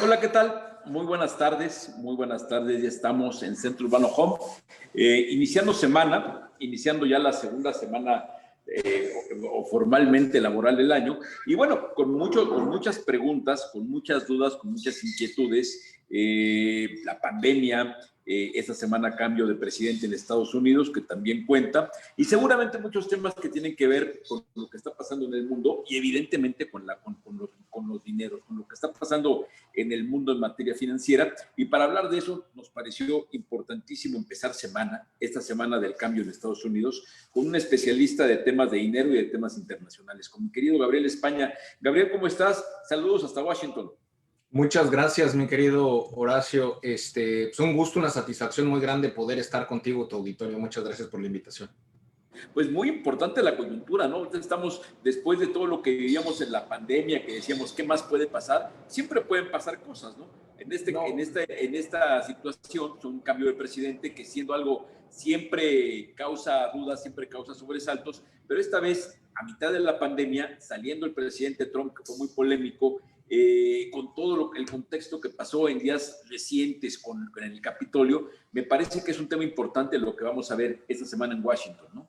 Hola, ¿qué tal? Muy buenas tardes, muy buenas tardes. Ya estamos en Centro Urbano Home, iniciando ya la segunda semana o formalmente laboral del año. Y bueno, con muchas preguntas, con muchas dudas, con muchas inquietudes. La pandemia, esta semana cambio de presidente en Estados Unidos, que también cuenta, y seguramente muchos temas que tienen que ver con lo que está pasando en el mundo y evidentemente con los dineros, con lo que está pasando en el mundo en materia financiera. Y para hablar de eso, nos pareció importantísimo empezar esta semana del cambio en Estados Unidos, con un especialista de temas de dinero y de temas internacionales, con mi querido Gabriel España. Gabriel, ¿cómo estás? Saludos hasta Washington. Muchas gracias, mi querido Horacio. Es un gusto, una satisfacción muy grande poder estar contigo, tu auditorio. Muchas gracias por la invitación. Pues muy importante la coyuntura, ¿no? Estamos después de todo lo que vivíamos en la pandemia, que decíamos, ¿qué más puede pasar? Siempre pueden pasar cosas, ¿no? En esta situación, un cambio de presidente que siendo algo siempre causa dudas, siempre causa sobresaltos, pero esta vez, a mitad de la pandemia, saliendo el presidente Trump, que fue muy polémico, con todo el contexto que pasó en días recientes con el Capitolio, me parece que es un tema importante lo que vamos a ver esta semana en Washington, ¿no?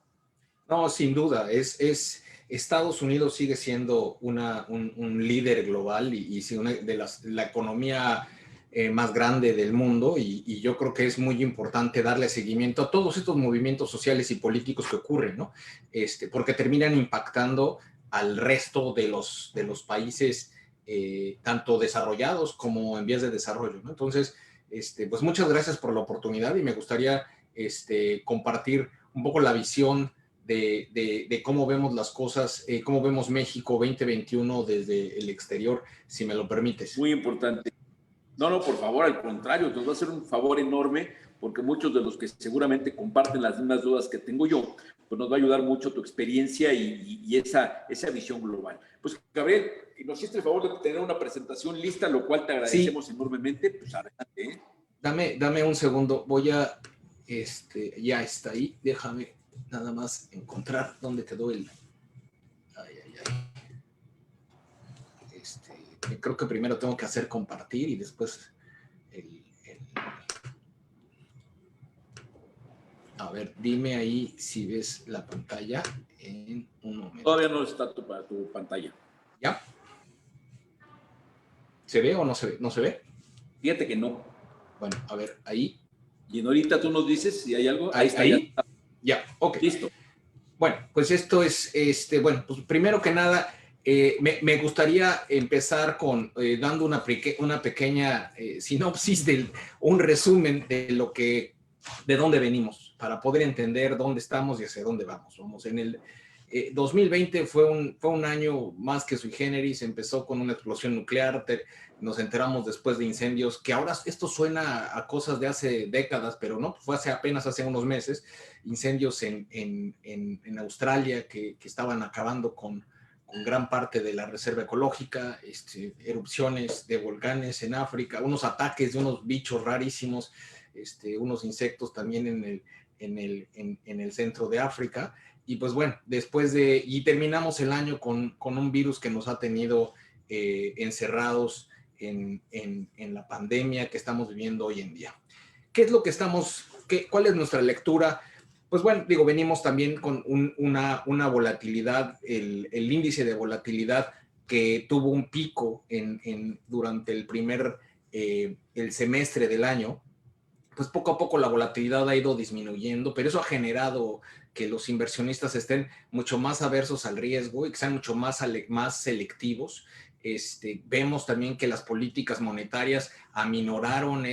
No, sin duda, Estados Unidos sigue siendo un líder global y una de la economía más grande del mundo y yo creo que es muy importante darle seguimiento a todos estos movimientos sociales y políticos que ocurren, ¿no? Porque terminan impactando al resto de los países, tanto desarrollados como en vías de desarrollo, ¿no? Entonces, pues muchas gracias por la oportunidad y me gustaría compartir un poco la visión de cómo vemos las cosas, cómo vemos México 2021 desde el exterior, si me lo permites. Muy importante. No, no, por favor, al contrario, nos va a hacer un favor enorme porque muchos de los que seguramente comparten las mismas dudas que tengo yo, pues nos va a ayudar mucho tu experiencia y esa visión global. Pues, Gabriel, nos hiciste el favor de tener una presentación lista, lo cual te agradecemos Sí, enormemente. Pues adelante, ¿eh? dame un segundo, ya está ahí, déjame nada más encontrar dónde quedó el... Ay, ay, ay. Creo que primero tengo que hacer compartir y después A ver, dime ahí si ves la pantalla en un momento. Todavía no está tu pantalla. ¿Ya? ¿Se ve o no se ve? ¿No se ve? Fíjate que no. Bueno, a ver, ahí. Y ahorita tú nos dices si hay algo. Ahí está. Ya, ok. Listo. Bueno, pues esto es, bueno, pues primero que nada, me gustaría empezar con dando una pequeña sinopsis, un resumen de dónde venimos, para poder entender dónde estamos y hacia dónde vamos. Vamos, en el 2020 fue un año más que sui generis, empezó con una explosión nuclear, nos enteramos después de incendios, que ahora esto suena a cosas de hace décadas, pero no, fue apenas hace unos meses, incendios en Australia que estaban acabando con gran parte de la reserva ecológica, erupciones de volcanes en África, unos ataques de unos bichos rarísimos, unos insectos también en el centro de África. Y pues bueno, y terminamos el año con un virus que nos ha tenido encerrados en la pandemia que estamos viviendo hoy en día. ¿Qué es lo que cuál es nuestra lectura? Pues bueno, digo, venimos también con una volatilidad, el índice de volatilidad que tuvo un pico durante el semestre del año, pues poco a poco la volatilidad ha ido disminuyendo, pero eso ha generado que los inversionistas estén mucho más aversos al riesgo y que sean mucho más selectivos. Vemos también que las políticas monetarias aminoraron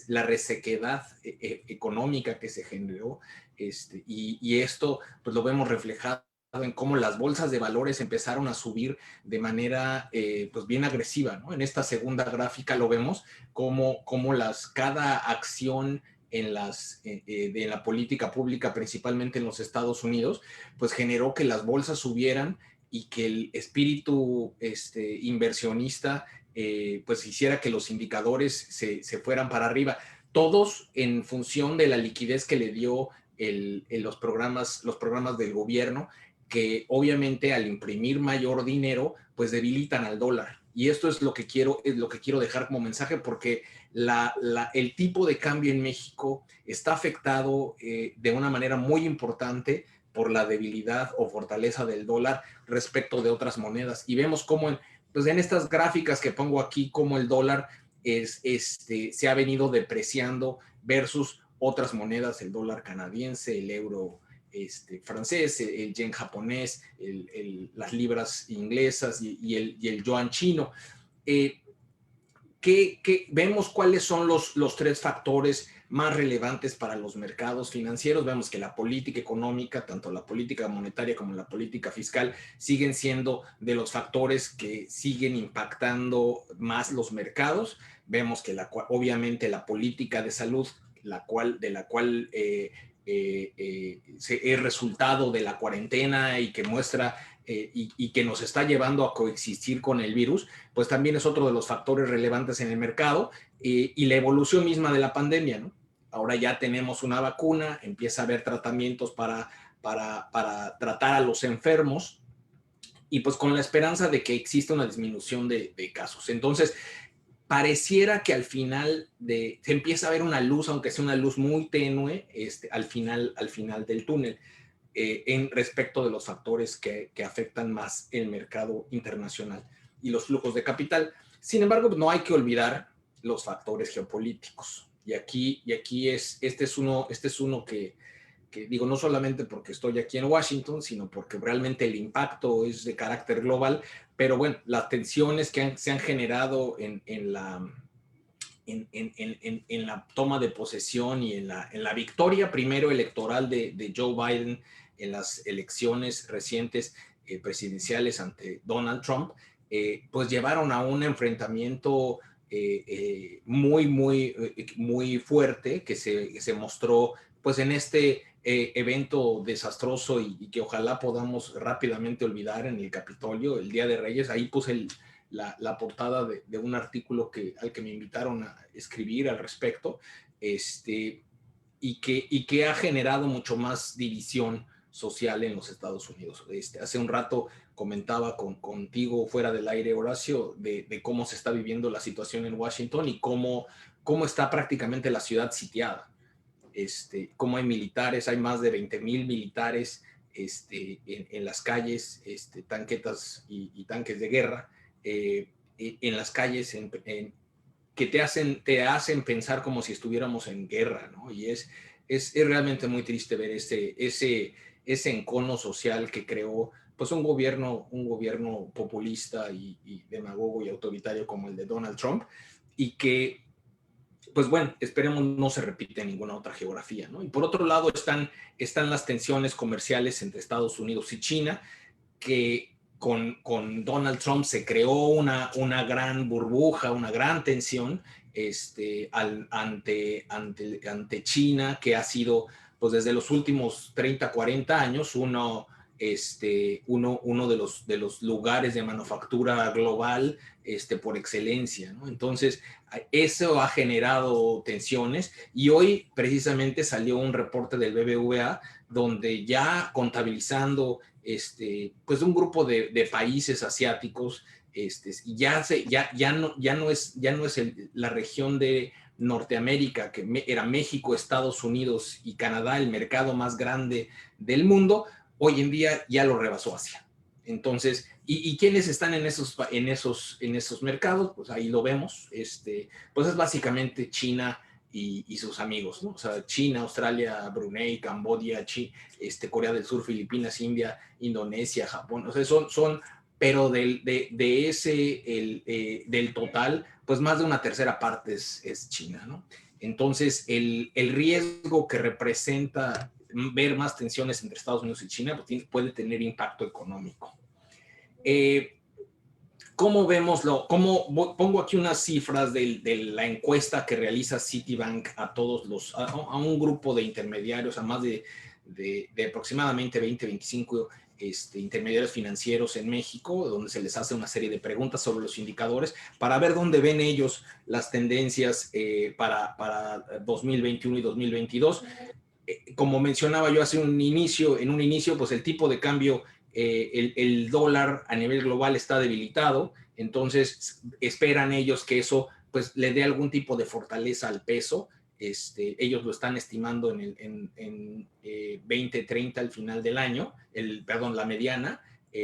la resequedad económica que se generó, y esto pues lo vemos reflejado en cómo las bolsas de valores empezaron a subir de manera pues bien agresiva, ¿no? En esta segunda gráfica lo vemos como cada acción en la política pública, principalmente en los Estados Unidos, pues generó que las bolsas subieran y que el espíritu inversionista pues hiciera que los indicadores se fueran para arriba, todos en función de la liquidez que le dio los programas del gobierno, que obviamente al imprimir mayor dinero, pues debilitan al dólar. Y esto es lo que quiero dejar como mensaje, porque el tipo de cambio en México está afectado de una manera muy importante por la debilidad o fortaleza del dólar respecto de otras monedas. Y vemos cómo pues en estas gráficas que pongo aquí, cómo el dólar se ha venido depreciando versus otras monedas, el dólar canadiense, el euro francés, el yen japonés, las libras inglesas y el yuan chino. Vemos cuáles son los tres factores más relevantes para los mercados financieros. Vemos que la política económica, tanto la política monetaria como la política fiscal, siguen siendo de los factores que siguen impactando más los mercados. Vemos que obviamente la política de salud, de la cual es resultado de la cuarentena y que muestra y que nos está llevando a coexistir con el virus, pues también es otro de los factores relevantes en el mercado, y la evolución misma de la pandemia, ¿no? Ahora ya tenemos una vacuna, empieza a haber tratamientos para tratar a los enfermos, y pues con la esperanza de que exista una disminución de casos. Entonces, pareciera que al final se empieza a ver una luz, aunque sea una luz muy tenue, al final del túnel, en respecto de los factores que afectan más el mercado internacional y los flujos de capital. Sin embargo, no hay que olvidar los factores geopolíticos. Y aquí este es uno que digo, no solamente porque estoy aquí en Washington, sino porque realmente el impacto es de carácter global. Pero bueno, las tensiones que se han generado en la toma de posesión y en la victoria primero electoral de Joe Biden en las elecciones recientes presidenciales ante Donald Trump, pues llevaron a un enfrentamiento muy fuerte que se mostró pues en este evento desastroso y que ojalá podamos rápidamente olvidar, en el Capitolio, el Día de Reyes. Ahí puse la portada de un artículo al que me invitaron a escribir al respecto, y que ha generado mucho más división social en los Estados Unidos. Hace un rato comentaba contigo fuera del aire, Horacio, de cómo se está viviendo la situación en Washington y cómo está prácticamente la ciudad sitiada. Cómo hay militares, hay más de 20,000 militares en las calles, tanquetas y tanques de guerra, en las calles, que te hacen pensar como si estuviéramos en guerra, ¿no? Y es realmente muy triste ver ese encono social que creó pues un gobierno populista y demagogo y autoritario como el de Donald Trump, y que pues bueno, esperemos no se repite en ninguna otra geografía, ¿no? Y por otro lado están las tensiones comerciales entre Estados Unidos y China, que con Donald Trump se creó una gran burbuja, una gran tensión ante China, que ha sido, pues desde los últimos 30, 40 años, uno de los lugares de manufactura global por excelencia, ¿no? Entonces, eso ha generado tensiones, y hoy precisamente salió un reporte del BBVA donde ya contabilizando pues un grupo de países asiáticos, ya no es la región de Norteamérica, que era México, Estados Unidos y Canadá, el mercado más grande del mundo. Hoy en día ya lo rebasó Asia. Entonces, ¿y quiénes están en esos mercados? Pues ahí lo vemos. Pues es básicamente China y sus amigos, ¿no? O sea, China, Australia, Brunei, Camboya, Corea del Sur, Filipinas, India, Indonesia, Japón. O sea, pero del total, pues más de una tercera parte es China, ¿no? Entonces, el riesgo que representa ver más tensiones entre Estados Unidos y China pues puede tener impacto económico. ¿Cómo vemoslo? Pongo aquí unas cifras de la encuesta que realiza Citibank a un grupo de intermediarios, a más de aproximadamente 20-25 intermediarios financieros en México, donde se les hace una serie de preguntas sobre los indicadores para ver dónde ven ellos las tendencias para 2021 y 2022. Como mencionaba yo en un inicio, pues el tipo de cambio el dólar a nivel global está debilitado, entonces esperan ellos que eso pues le dé algún tipo de fortaleza al peso. Ellos lo están estimando en 2030 al final del año, la mediana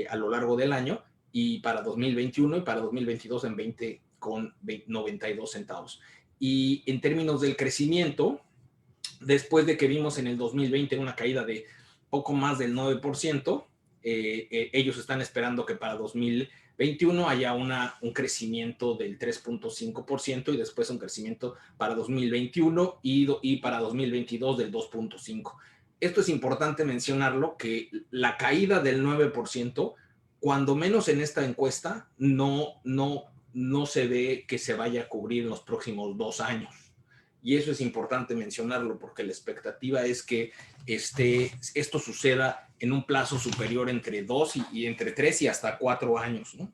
a lo largo del año, y para 2021 y para 2022 en 20,92 centavos. Y en términos del crecimiento, después de que vimos en el 2020 una caída de poco más del 9%, ellos están esperando que para 2021 haya un crecimiento del 3,5% y después un crecimiento para 2021 y para 2022 del 2,5%. Esto es importante mencionarlo, que la caída del 9%, cuando menos en esta encuesta, no se ve que se vaya a cubrir en los próximos 2 años. Y eso es importante mencionarlo porque la expectativa es que esto suceda en un plazo superior entre 2 y entre 3 y hasta 4 años, ¿no?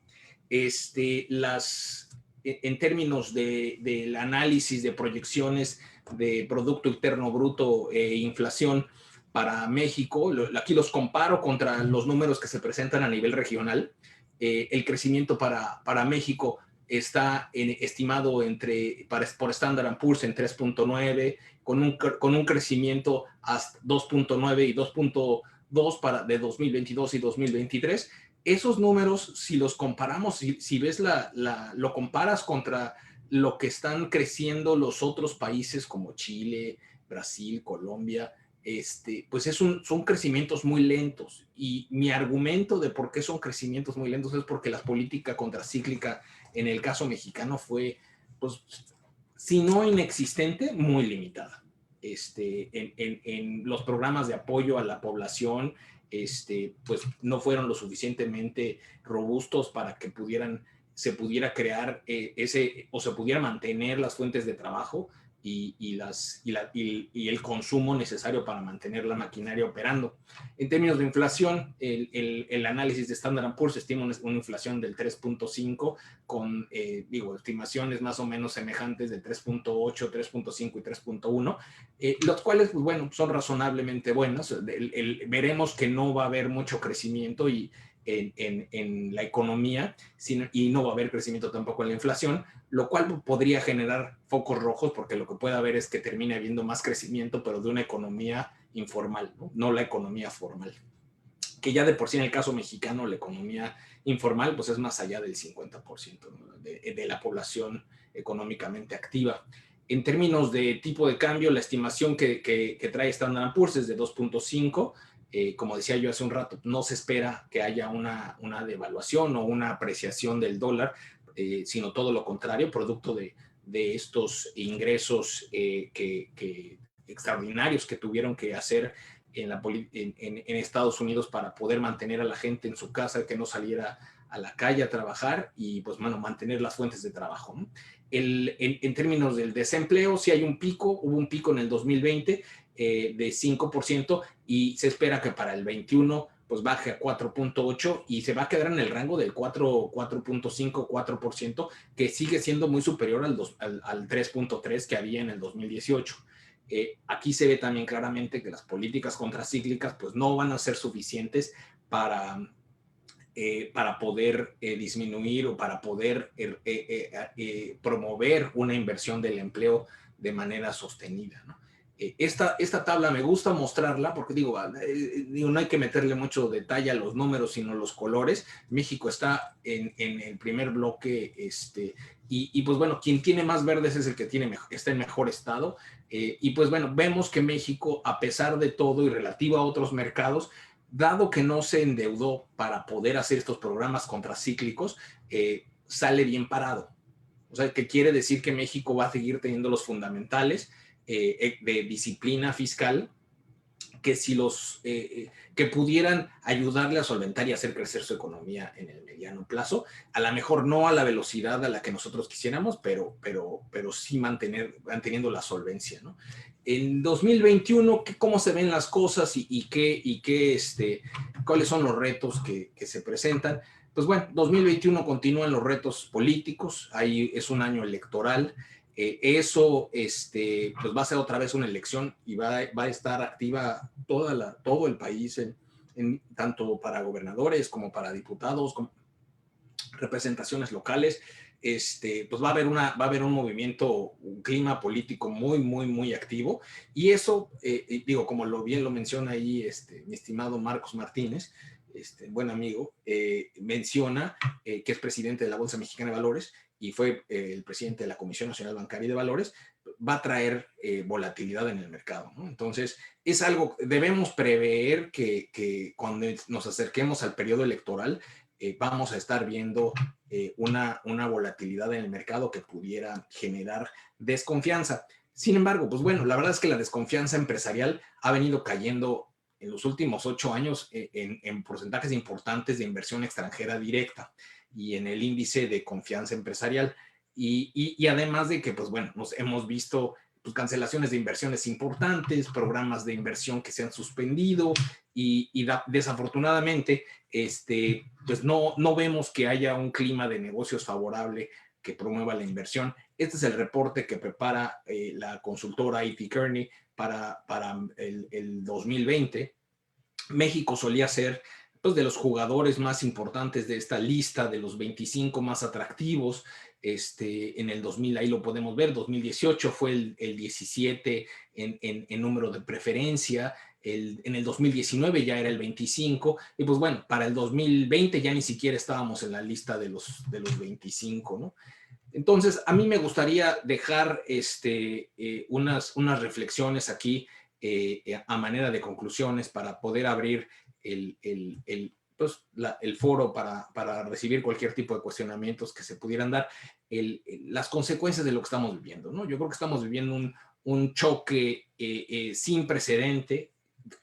En términos del análisis de proyecciones de Producto Interno Bruto e inflación para México, aquí los comparo contra los números que se presentan a nivel regional. El crecimiento para México está estimado por Standard & Poor's en 3,9, con un crecimiento hasta 2,9 y 2,2 de 2022 y 2023. Esos números, si los comparamos, si ves lo comparas contra lo que están creciendo los otros países como Chile, Brasil, Colombia, pues son crecimientos muy lentos. Y mi argumento de por qué son crecimientos muy lentos es porque la política contracíclica en el caso mexicano fue, pues, si no inexistente, muy limitada. En los programas de apoyo a la población, pues no fueron lo suficientemente robustos para que se pudiera crear o se pudiera mantener las fuentes de trabajo y el consumo necesario para mantener la maquinaria operando. En términos de inflación, el análisis de Standard & Poor's estima una inflación del 3,5 con, estimaciones más o menos semejantes de 3,8, 3,5 y 3,1, los cuales, pues bueno, son razonablemente buenos. Veremos que no va a haber mucho crecimiento en la economía y no va a haber crecimiento tampoco en la inflación, lo cual podría generar focos rojos porque lo que puede haber es que termine habiendo más crecimiento, pero de una economía informal, no la economía formal. Que ya de por sí en el caso mexicano la economía informal pues es más allá del 50%, ¿no? de la población económicamente activa. En términos de tipo de cambio, la estimación que trae Standard & Poor's es de 2,5. Como decía yo hace un rato, no se espera que haya una devaluación o una apreciación del dólar, sino todo lo contrario, producto de estos ingresos extraordinarios que tuvieron que hacer en Estados Unidos para poder mantener a la gente en su casa, que no saliera a la calle a trabajar y pues bueno, mantener las fuentes de trabajo, ¿no? En términos del desempleo, sí hay hubo un pico en el 2020 de 5% y se espera que para el 21 pues baje a 4,8 y se va a quedar en el rango del 4,5, 4%, que sigue siendo muy superior al 3,3 que había en el 2018. Aquí se ve también claramente que las políticas contracíclicas pues no van a ser suficientes para poder disminuir o para poder promover una inversión del empleo de manera sostenida, ¿no? Esta tabla me gusta mostrarla porque no hay que meterle mucho detalle a los números, sino los colores. México está en el primer bloque y pues bueno, quien tiene más verdes es el que está en mejor estado. Y pues bueno, vemos que México, a pesar de todo y relativo a otros mercados, dado que no se endeudó para poder hacer estos programas contracíclicos, sale bien parado. O sea, que quiere decir que México va a seguir teniendo los fundamentales de disciplina fiscal que que pudieran ayudarle a solventar y hacer crecer su economía en el mediano plazo, a lo mejor no a la velocidad a la que nosotros quisiéramos, pero sí manteniendo la solvencia, ¿no? En 2021, ¿cómo se ven las cosas y cuáles son los retos que se presentan? Pues bueno, 2021 continúan los retos políticos, ahí es un año electoral. Eso pues va a ser otra vez una elección y va a estar activa todo el país en tanto para gobernadores como para diputados, como representaciones locales, pues va a haber un movimiento, un clima político muy activo. Y eso, digo, como bien lo menciona ahí mi estimado Marcos Martínez, buen amigo, menciona que es presidente de la Bolsa Mexicana de Valores y fue el presidente de la Comisión Nacional Bancaria y de Valores, va a traer volatilidad en el mercado, ¿no? Entonces, es algo, debemos prever que cuando nos acerquemos al periodo electoral, vamos a estar viendo una volatilidad en el mercado que pudiera generar desconfianza. Sin embargo, pues bueno, la verdad es que la desconfianza empresarial ha venido cayendo en los últimos 8 años en porcentajes importantes de inversión extranjera directa y en el índice de confianza empresarial. Y además de que, pues bueno, nos hemos visto pues, cancelaciones de inversiones importantes, programas de inversión que se han suspendido y desafortunadamente pues no vemos que haya un clima de negocios favorable que promueva la inversión. Este es el reporte que prepara la consultora A.T. Kearney para el 2020. México solía ser pues, de los jugadores más importantes de esta lista, de los 25 más atractivos. En el 2000, ahí lo podemos ver, 2018 fue el 17 en número de preferencia, en el 2019 ya era el 25, y pues bueno, para el 2020 ya ni siquiera estábamos en la lista de los 25, ¿no? Entonces, a mí me gustaría dejar unas reflexiones aquí a manera de conclusiones para poder abrir el foro para recibir cualquier tipo de cuestionamientos que se pudieran dar, las consecuencias de lo que estamos viviendo, ¿no? Yo creo que estamos viviendo un choque sin precedente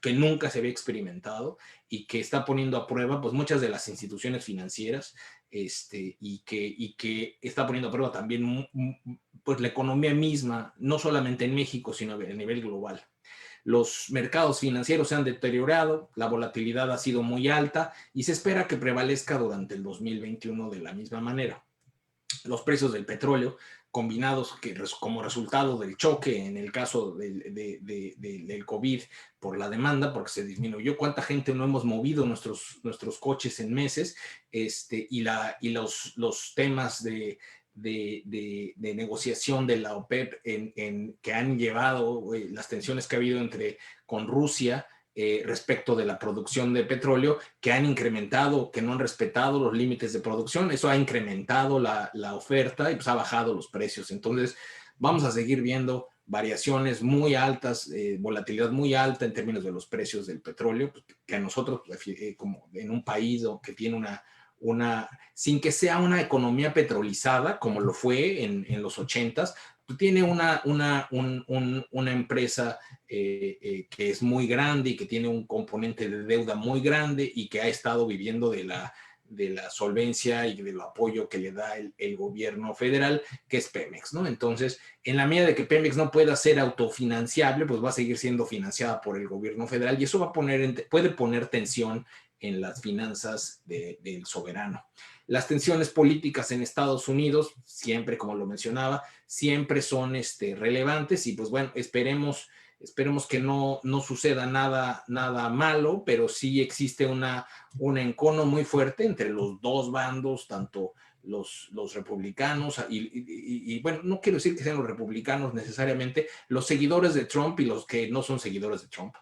que nunca se había experimentado y que está poniendo a prueba pues, muchas de las instituciones financieras y que está poniendo a prueba también pues, la economía misma, no solamente en México, sino a nivel global. Los mercados financieros se han deteriorado, la volatilidad ha sido muy alta y se espera que prevalezca durante el 2021 de la misma manera. Los precios del petróleo, combinados como resultado del choque en el caso del COVID por la demanda, porque se disminuyó cuánta gente no hemos movido nuestros coches en meses, y los temas de negociación de la OPEP que han llevado las tensiones que ha habido con Rusia respecto de la producción de petróleo, que han incrementado, que no han respetado los límites de producción. Eso ha incrementado la oferta y pues ha bajado los precios. Entonces, vamos a seguir viendo variaciones muy altas, volatilidad muy alta en términos de los precios del petróleo, pues, que a nosotros, como en un país que tiene sin que sea una economía petrolizada, como lo fue en los 80s, tiene una empresa que es muy grande y que tiene un componente de deuda muy grande y que ha estado viviendo de la solvencia y del apoyo que le da el gobierno federal, que es Pemex, ¿no? Entonces, en la medida de que Pemex no pueda ser autofinanciable, pues va a seguir siendo financiada por el gobierno federal y eso puede poner tensión en las finanzas del soberano. Las tensiones políticas en Estados Unidos, siempre, como lo mencionaba, siempre son relevantes y pues bueno, esperemos que no suceda nada malo, pero sí existe un encono muy fuerte entre los dos bandos, tanto los republicanos y bueno, no quiero decir que sean los republicanos necesariamente, los seguidores de Trump y los que no son seguidores de Trump.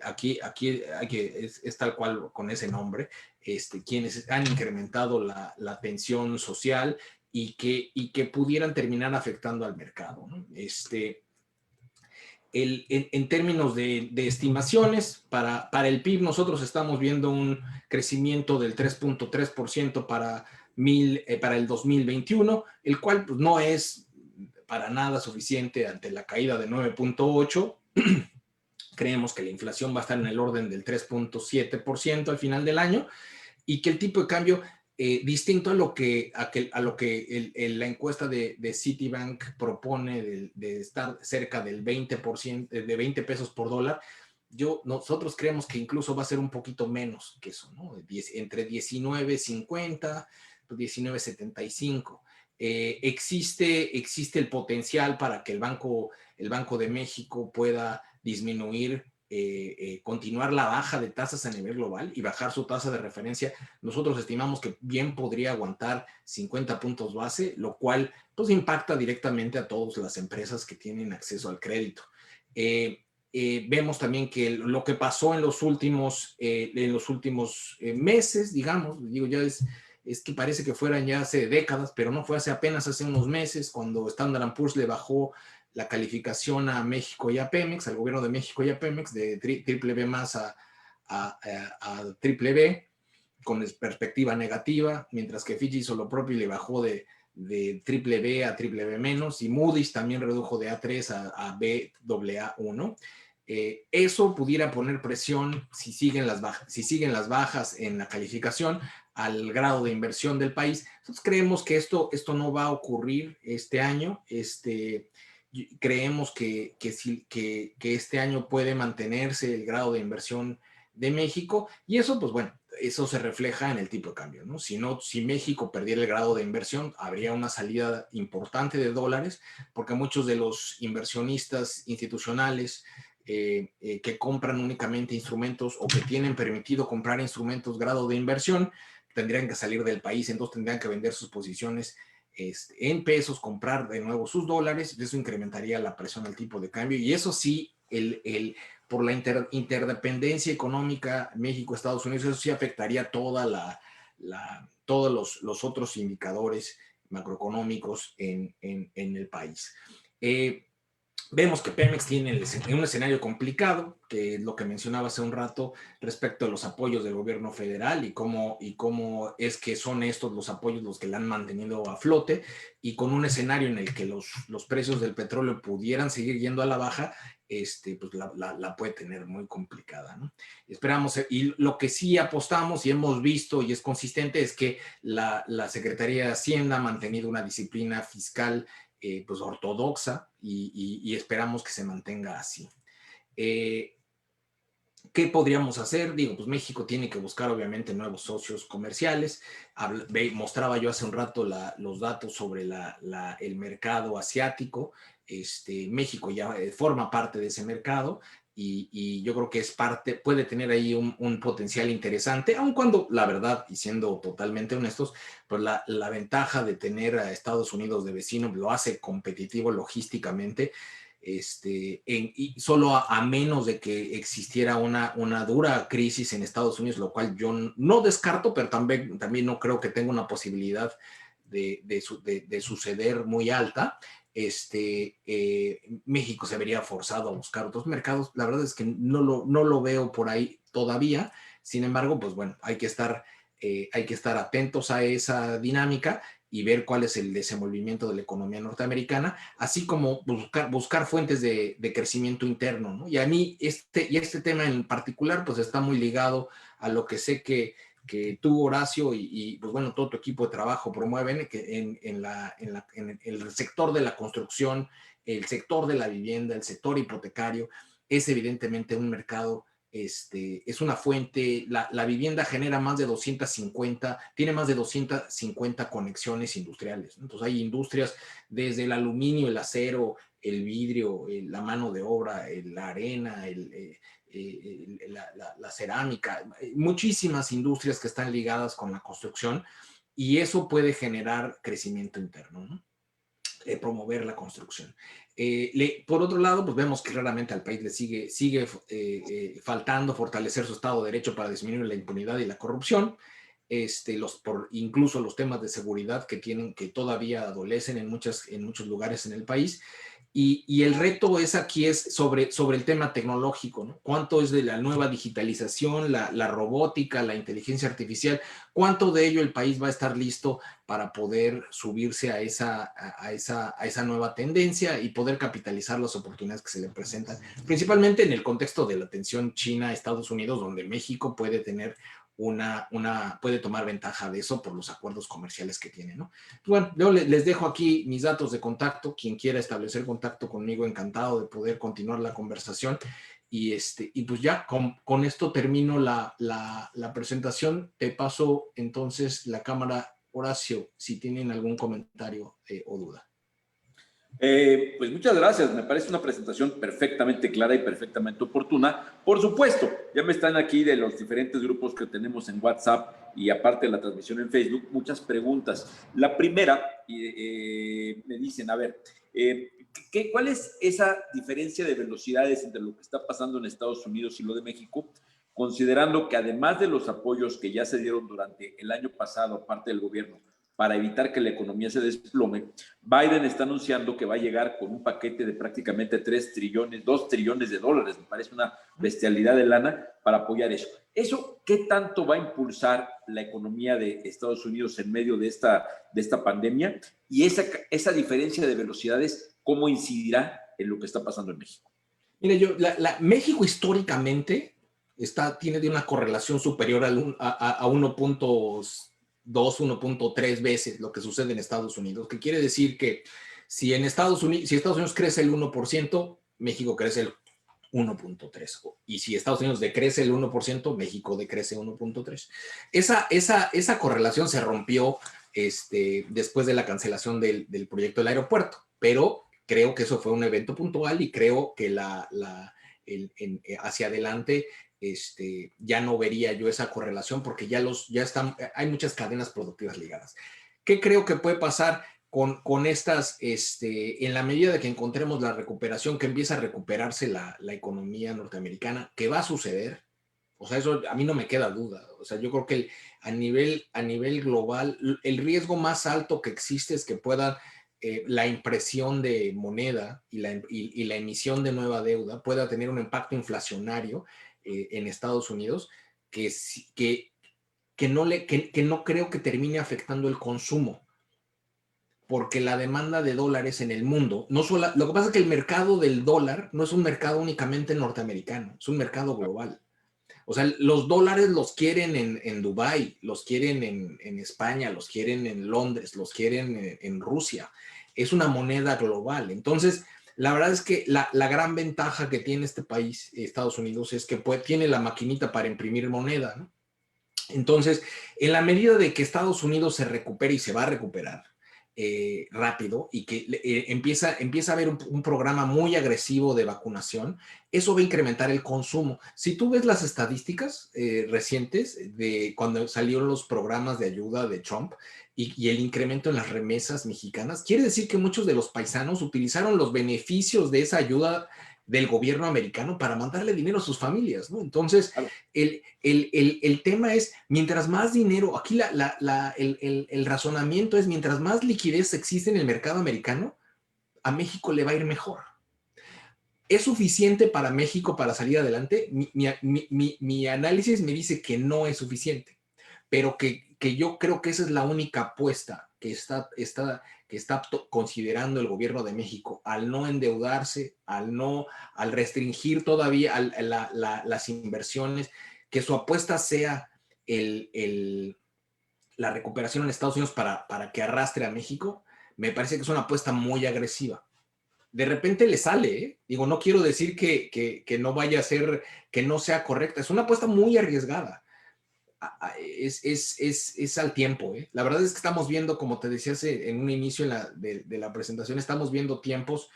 Aquí es tal cual con ese nombre, quienes han incrementado la tensión social y que pudieran terminar afectando al mercado, ¿no? En términos de estimaciones, para el PIB nosotros estamos viendo un crecimiento del 3.3% para el 2021, el cual pues, no es para nada suficiente ante la caída de 9.8%. Creemos que la inflación va a estar en el orden del 3.7% al final del año y que el tipo de cambio, distinto a lo que la encuesta de Citibank propone de estar cerca del 20%, de 20 pesos por dólar, nosotros creemos que incluso va a ser un poquito menos que eso, ¿no? Entre 19.50 y 19.75. Existe el potencial para que el Banco de México pueda disminuir continuar la baja de tasas a nivel global y bajar su tasa de referencia, nosotros estimamos que bien podría aguantar 50 puntos base, lo cual pues impacta directamente a todas las empresas que tienen acceso al crédito. Vemos también que lo que pasó en los últimos meses, digamos, digo, ya es que parece que fueran ya hace décadas, pero no, fue apenas hace unos meses cuando Standard & Poor's le bajó la calificación a México y a Pemex, al gobierno de México y a Pemex, de triple B más a triple B, con perspectiva negativa, mientras que Fitch hizo lo propio y le bajó de triple B a triple B menos, y Moody's también redujo de A3 a Baa1. Eso pudiera poner presión, si siguen las bajas en la calificación, al grado de inversión del país. Nosotros creemos que esto no va a ocurrir este año. Creemos que este año puede mantenerse el grado de inversión de México, y eso, pues bueno, eso se refleja en el tipo de cambio, ¿no? Si México perdiera el grado de inversión, habría una salida importante de dólares, porque muchos de los inversionistas institucionales que compran únicamente instrumentos o que tienen permitido comprar instrumentos grado de inversión, tendrían que salir del país, entonces tendrían que vender sus posiciones en pesos, comprar de nuevo sus dólares, y eso incrementaría la presión al tipo de cambio, y eso sí, por la interdependencia económica México-Estados Unidos, eso sí afectaría todos los otros indicadores macroeconómicos en el país. Vemos que Pemex tiene un escenario complicado, que es lo que mencionaba hace un rato respecto a los apoyos del gobierno federal y cómo es que son estos los apoyos los que la han mantenido a flote, y con un escenario en el que los precios del petróleo pudieran seguir yendo a la baja, pues la puede tener muy complicada, ¿no? Esperamos, y lo que sí apostamos y hemos visto y es consistente, es que la Secretaría de Hacienda ha mantenido una disciplina fiscal pues ortodoxa, y esperamos que se mantenga así. ¿Qué podríamos hacer? Digo, pues México tiene que buscar obviamente nuevos socios comerciales. Mostraba yo hace un rato los datos sobre el mercado asiático. México ya forma parte de ese mercado, y yo creo que puede tener ahí un potencial interesante, aun cuando la verdad, y siendo totalmente honestos, pues la ventaja de tener a Estados Unidos de vecino lo hace competitivo logísticamente, y solo a menos de que existiera una dura crisis en Estados Unidos, lo cual yo no descarto, pero también no creo que tenga una posibilidad de suceder muy alta. México se vería forzado a buscar otros mercados. La verdad es que no lo veo por ahí todavía. Sin embargo, pues bueno, hay que estar atentos a esa dinámica y ver cuál es el desenvolvimiento de la economía norteamericana, así como buscar fuentes de crecimiento interno, ¿no? Y a mí este tema en particular pues está muy ligado a lo que sé que tú, Horacio, y pues bueno, todo tu equipo de trabajo promueven, que en el sector de la construcción, el sector de la vivienda, el sector hipotecario, es evidentemente un mercado, es una fuente. La vivienda genera tiene más de 250 conexiones industriales, ¿no? Entonces hay industrias desde el aluminio, el acero, el vidrio, la mano de obra, la arena, la cerámica, muchísimas industrias que están ligadas con la construcción, y eso puede generar crecimiento interno, ¿no? Promover la construcción. Por otro lado, pues vemos que claramente al país le sigue faltando fortalecer su Estado de Derecho para disminuir la impunidad y la corrupción. Incluso los temas de seguridad que todavía adolecen en muchos lugares en el país. Y el reto aquí es sobre el tema tecnológico, ¿no? ¿Cuánto es de la nueva digitalización, la robótica, la inteligencia artificial? ¿Cuánto de ello el país va a estar listo para poder subirse a esa nueva tendencia y poder capitalizar las oportunidades que se le presentan? Principalmente en el contexto de la tensión China-Estados Unidos, donde México puede tener puede tomar ventaja de eso por los acuerdos comerciales que tiene, ¿no? Bueno, yo les dejo aquí mis datos de contacto. Quien quiera establecer contacto conmigo, encantado de poder continuar la conversación. Y pues ya con esto termino la presentación. Te paso entonces la cámara, Horacio, si tienen algún comentario o duda. Pues muchas gracias, me parece una presentación perfectamente clara y perfectamente oportuna. Por supuesto, ya me están aquí de los diferentes grupos que tenemos en WhatsApp y aparte de la transmisión en Facebook, muchas preguntas. La primera, me dicen, a ver, ¿cuál es esa diferencia de velocidades entre lo que está pasando en Estados Unidos y lo de México? Considerando que además de los apoyos que ya se dieron durante el año pasado, aparte del gobierno, para evitar que la economía se desplome, Biden está anunciando que va a llegar con un paquete de prácticamente 3 trillones, 2 trillones de dólares, me parece una bestialidad de lana para apoyar eso. ¿Eso qué tanto va a impulsar la economía de Estados Unidos en medio de esta pandemia? Y esa diferencia de velocidades, ¿cómo incidirá en lo que está pasando en México? Mire, México históricamente tiene de una correlación superior a 1.2, 1.3 veces lo que sucede en Estados Unidos, que quiere decir que si Estados Unidos crece el 1%, México crece el 1.3. Y si Estados Unidos decrece el 1%, México decrece 1.3. Esa correlación se rompió después de la cancelación del proyecto del aeropuerto, pero creo que eso fue un evento puntual y creo que hacia adelante ya no vería yo esa correlación porque hay muchas cadenas productivas ligadas. ¿Qué creo que puede pasar con estas, en la medida de que encontremos la recuperación, que empieza a recuperarse la economía norteamericana, que va a suceder? O sea, eso a mí no me queda duda. O sea, yo creo que a nivel global, el riesgo más alto que existe es que puedan la impresión de moneda y la emisión de nueva deuda pueda tener un impacto inflacionario en Estados Unidos que, que no creo que termine afectando el consumo, porque la demanda de dólares en el mundo, no solo, lo que pasa es que el mercado del dólar no es un mercado únicamente norteamericano, es un mercado global. O sea, los dólares los quieren en Dubái, los quieren en España, los quieren en Londres, los quieren en Rusia. Es una moneda global. Entonces, la verdad es que la gran ventaja que tiene este país, Estados Unidos, es que tiene la maquinita para imprimir moneda, ¿no? Entonces, en la medida de que Estados Unidos se recupere y se va a recuperar rápido y que empieza a haber un programa muy agresivo de vacunación, eso va a incrementar el consumo. Si tú ves las estadísticas recientes de cuando salieron los programas de ayuda de Trump y el incremento en las remesas mexicanas, quiere decir que muchos de los paisanos utilizaron los beneficios de esa ayuda del gobierno americano para mandarle dinero a sus familias, ¿no? Entonces, el tema es, mientras más dinero, aquí el razonamiento es, mientras más liquidez existe en el mercado americano, a México le va a ir mejor. ¿Es suficiente para México para salir adelante? Mi análisis me dice que no es suficiente, pero que yo creo que esa es la única apuesta que está considerando el gobierno de México al no endeudarse, al restringir todavía las inversiones, que su apuesta sea la recuperación en Estados Unidos para que arrastre a México. Me parece que es una apuesta muy agresiva. De repente le sale, ¿eh? Digo, no quiero decir que no vaya a ser, que no sea correcta, es una apuesta muy arriesgada. Es al tiempo, ¿eh? La verdad es que estamos viendo, como te decía en un inicio de la presentación, estamos viendo tiempos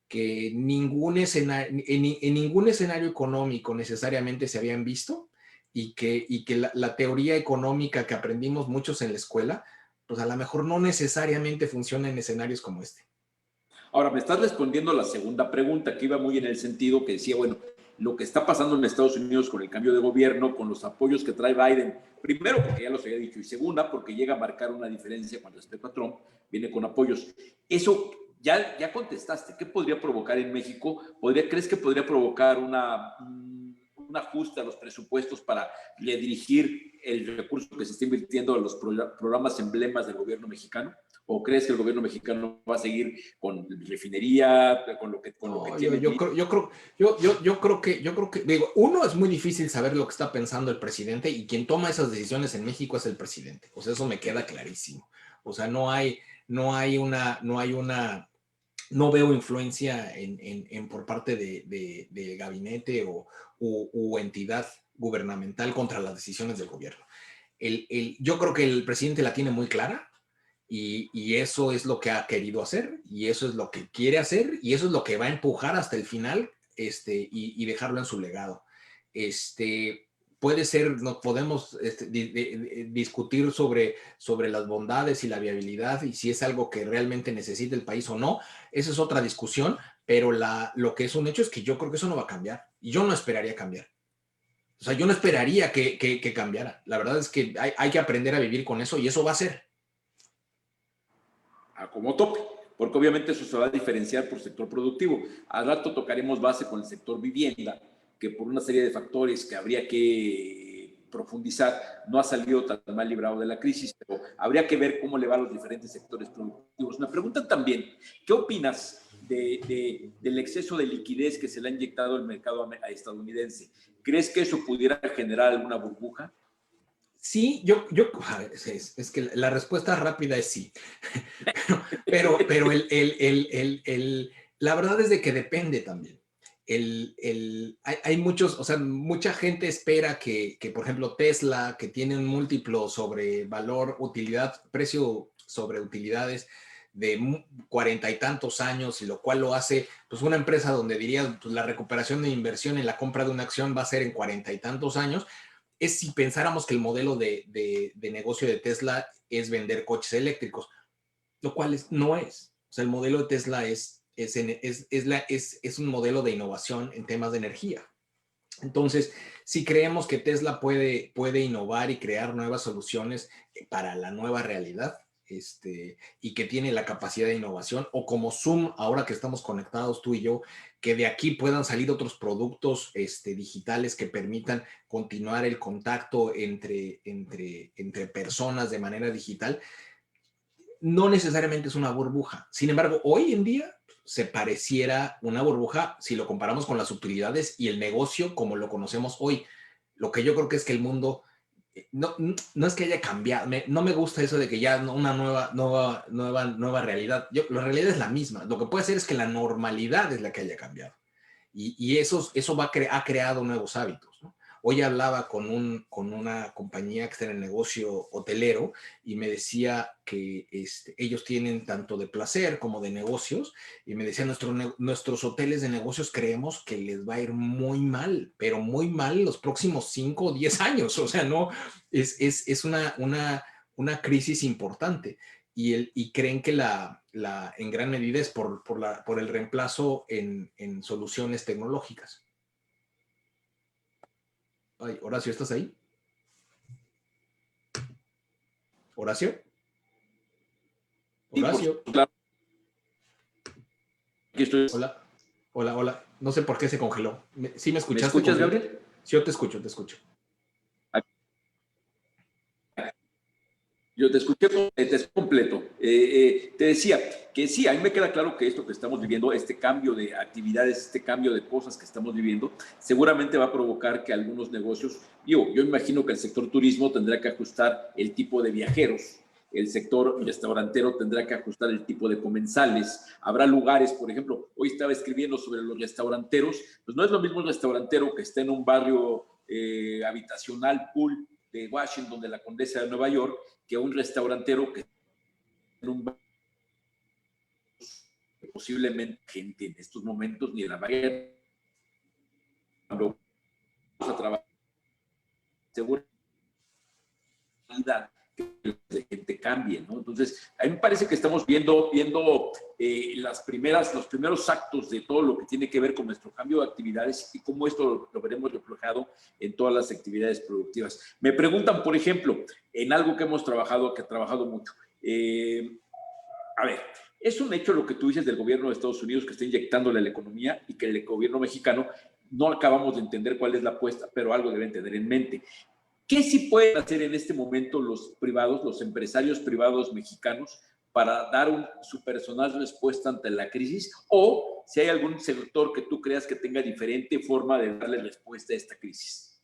que en ningún escenario económico necesariamente se habían visto y que la teoría económica que aprendimos muchos en la escuela, pues a lo mejor no necesariamente funciona en escenarios como este. Ahora, me estás respondiendo a la segunda pregunta, que iba muy en el sentido que decía, bueno, lo que está pasando en Estados Unidos con el cambio de gobierno, con los apoyos que trae Biden, primero porque ya los había dicho, y segunda porque llega a marcar una diferencia con respecto a Trump, viene con apoyos. Eso ya contestaste, ¿qué podría provocar en México? ¿Crees que podría provocar un ajuste a los presupuestos para dirigir el recurso que se está invirtiendo a los programas emblemas del gobierno mexicano? ¿O crees que el gobierno mexicano va a seguir con refinería, con lo que tiene? Yo creo que, digo, uno, es muy difícil saber lo que está pensando el presidente y quien toma esas decisiones en México es el presidente. O sea, eso me queda clarísimo. O sea, no veo influencia por parte de gabinete o entidad gubernamental contra las decisiones del gobierno. Yo creo que el presidente la tiene muy clara Y eso es lo que ha querido hacer, y eso es lo que quiere hacer, y eso es lo que va a empujar hasta el final, y dejarlo en su legado. Puede ser, no podemos discutir sobre las bondades y la viabilidad y si es algo que realmente necesita el país o no. Esa es otra discusión, pero lo que es un hecho es que yo creo que eso no va a cambiar. Y yo no esperaría cambiar. O sea, yo no esperaría que cambiara. La verdad es que hay que aprender a vivir con eso y eso va a ser. Como tope, porque obviamente eso se va a diferenciar por sector productivo. Al rato tocaremos base con el sector vivienda, que por una serie de factores que habría que profundizar, no ha salido tan mal librado de la crisis, pero habría que ver cómo le va a los diferentes sectores productivos. Me preguntan también, ¿qué opinas del exceso de liquidez que se le ha inyectado al mercado estadounidense? ¿Crees que eso pudiera generar alguna burbuja? Sí, es que la respuesta rápida es sí. Pero la verdad es de que depende también. Hay muchos, o sea, mucha gente espera que, por ejemplo, Tesla, que tiene un múltiplo sobre valor, utilidad, precio sobre utilidades de 40 y tantos años, y lo cual lo hace, pues, una empresa donde diría, pues, la recuperación de inversión en la compra de una acción va a ser en 40 y tantos años. Es si pensáramos que el modelo de negocio de Tesla es vender coches eléctricos, lo cual no es. O sea, el modelo de Tesla es un modelo de innovación en temas de energía. Entonces, si creemos que Tesla puede innovar y crear nuevas soluciones para la nueva realidad, y que tiene la capacidad de innovación, o como Zoom, ahora que estamos conectados tú y yo, que de aquí puedan salir otros productos digitales que permitan continuar el contacto entre personas de manera digital, no necesariamente es una burbuja. Sin embargo, hoy en día se pareciera una burbuja si lo comparamos con las utilidades y el negocio como lo conocemos hoy. Lo que yo creo que es que el mundo no es que haya cambiado. No me gusta eso de que ya una nueva realidad. La realidad es la misma. Lo que puede ser es que la normalidad es la que haya cambiado. Y eso ha creado nuevos hábitos, ¿no? Hoy hablaba con una compañía que está en el negocio hotelero y me decía que ellos tienen tanto de placer como de negocios, y me decía, nuestros hoteles de negocios creemos que les va a ir muy mal, pero muy mal los próximos 5 o 10 años. O sea, no, es una crisis importante. Y creen que en gran medida es por el reemplazo en soluciones tecnológicas. Ay, Horacio, ¿estás ahí? ¿Horacio? ¿Horacio? Sí, claro. Aquí estoy. Hola. No sé por qué se congeló. ¿Sí me escuchaste? ¿Me escuchas, Gabriel? Sí, yo te escucho. Yo te escuché completo. Te decía que sí, a mí me queda claro que esto que estamos viviendo, este cambio de actividades, este cambio de cosas que estamos viviendo, seguramente va a provocar que algunos negocios, yo imagino que el sector turismo tendrá que ajustar el tipo de viajeros, el sector restaurantero tendrá que ajustar el tipo de comensales. Habrá lugares, por ejemplo, hoy estaba escribiendo sobre los restauranteros, pues no es lo mismo un restaurantero que esté en un barrio habitacional, pool de Washington, de la Condesa de Nueva York, que un restaurantero que en un posiblemente gente en estos momentos ni en la mayoría cuando vamos a trabajar seguridad que la gente cambie, ¿no? Entonces, a mí me parece que estamos viendo los primeros actos de todo lo que tiene que ver con nuestro cambio de actividades y cómo esto lo veremos reflejado en todas las actividades productivas. Me preguntan, por ejemplo, en algo que hemos trabajado, que he trabajado mucho. A ver, es un hecho lo que tú dices del gobierno de Estados Unidos que está inyectándole a la economía y que el gobierno mexicano no acabamos de entender cuál es la apuesta, pero algo deben tener en mente. ¿Qué sí pueden hacer en este momento los privados, los empresarios privados mexicanos para dar su personal respuesta ante la crisis? O si hay algún sector que tú creas que tenga diferente forma de darle respuesta a esta crisis.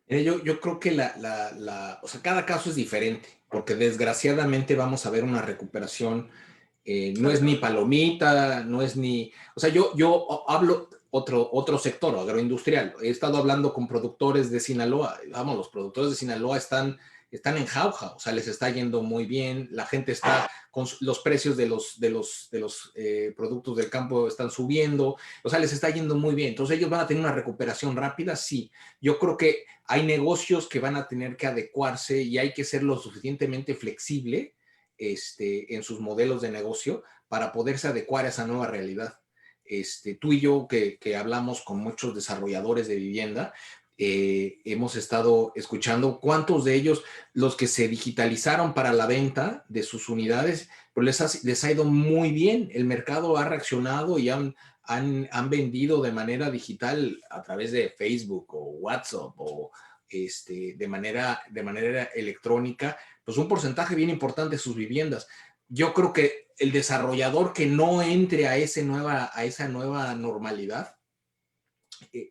Yo creo que o sea, cada caso es diferente, porque desgraciadamente vamos a ver una recuperación. No es ni palomita, no es ni... O sea, yo hablo otro sector, agroindustrial. He estado hablando con productores de Sinaloa. Vamos, los productores de Sinaloa están están en jauja, o sea, les está yendo muy bien, la gente está con los precios de los productos del campo están subiendo, o sea, les está yendo muy bien. Entonces ellos van a tener una recuperación rápida, sí. Yo creo que hay negocios que van a tener que adecuarse y hay que ser lo suficientemente flexible en sus modelos de negocio para poderse adecuar a esa nueva realidad. Tú y yo que hablamos con muchos desarrolladores de vivienda, hemos estado escuchando cuántos de ellos, los que se digitalizaron para la venta de sus unidades, pues les ha ido muy bien. El mercado ha reaccionado y han vendido de manera digital a través de Facebook o WhatsApp o de manera electrónica, pues un porcentaje bien importante de sus viviendas. Yo creo que el desarrollador que no entre a esa nueva normalidad